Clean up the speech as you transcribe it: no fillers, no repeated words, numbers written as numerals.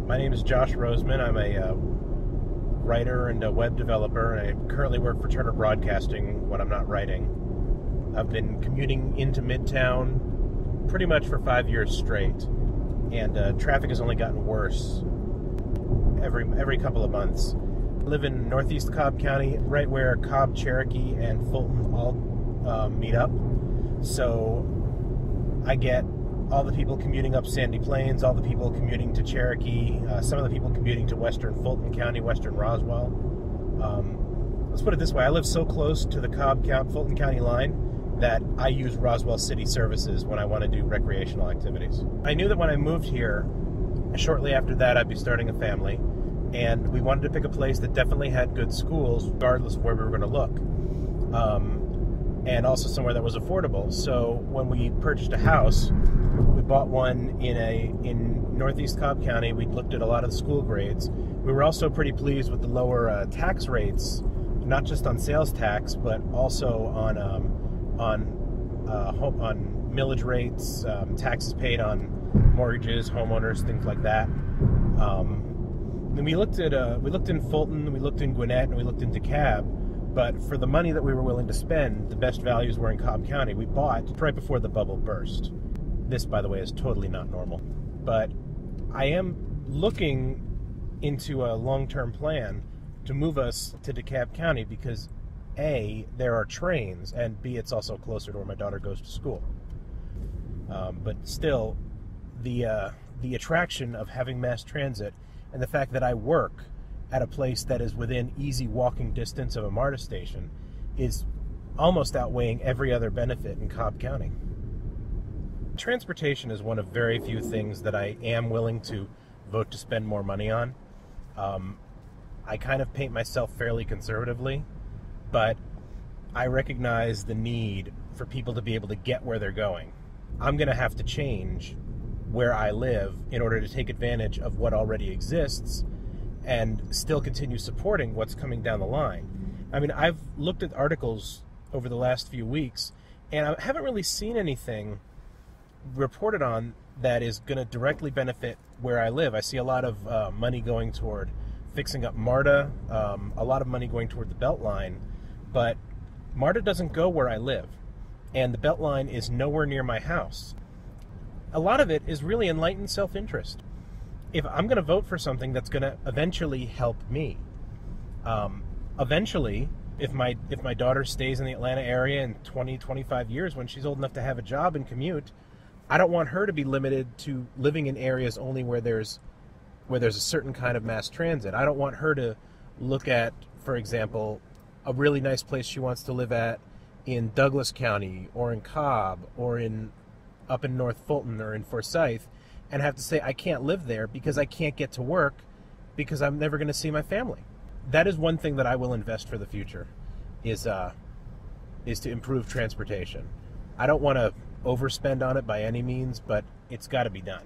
My name is Josh Roseman. I'm a writer and a web developer, and I currently work for Turner Broadcasting when I'm not writing. I've been commuting into Midtown pretty much for 5 years straight, and traffic has only gotten worse every couple of months. I live in northeast Cobb County, right where Cobb, Cherokee, and Fulton all meet up. So I get all the people commuting up Sandy Plains, all the people commuting to Cherokee, some of the people commuting to western Fulton County, western Roswell. Let's put it this way, I live so close to the Cobb-Fulton County line that I use Roswell City services when I want to do recreational activities. I knew that when I moved here, shortly after that I'd be starting a family, and we wanted to pick a place that definitely had good schools, regardless of where we were going to look. And also somewhere that was affordable. So when we purchased a house, we bought one in northeast Cobb County. We looked at a lot of the school grades. We were also pretty pleased with the lower tax rates, not just on sales tax, but also on millage rates, taxes paid on mortgages, homeowners, things like that. And we looked in Fulton, we looked in Gwinnett, and we looked in DeKalb. But for the money that we were willing to spend, the best values were in Cobb County. We bought right before the bubble burst. This, by the way, is totally not normal. But I am looking into a long-term plan to move us to DeKalb County because A, there are trains, and B, it's also closer to where my daughter goes to school. But still, the attraction of having mass transit and the fact that I work at a place that is within easy walking distance of a MARTA station is almost outweighing every other benefit in Cobb County. Transportation is one of very few things that I am willing to vote to spend more money on. I kind of paint myself fairly conservatively, but I recognize the need for people to be able to get where they're going. I'm going to have to change where I live in order to take advantage of what already exists and still continue supporting what's coming down the line. I mean, I've looked at articles over the last few weeks, and I haven't really seen anything reported on that is going to directly benefit where I live. I see a lot of money going toward fixing up MARTA, a lot of money going toward the Beltline, but MARTA doesn't go where I live, and the Beltline is nowhere near my house. A lot of it is really enlightened self-interest. If I'm going to vote for something that's going to eventually help me, eventually, if my daughter stays in the Atlanta area in 20, 25 years when she's old enough to have a job and commute, I don't want her to be limited to living in areas only where there's a certain kind of mass transit. I don't want her to look at, for example, a really nice place she wants to live at in Douglas County or in Cobb or up in North Fulton or in Forsyth, and have to say, I can't live there because I can't get to work because I'm never going to see my family. That is one thing that I will invest for the future, is to improve transportation. I don't want to overspend on it by any means, but it's got to be done.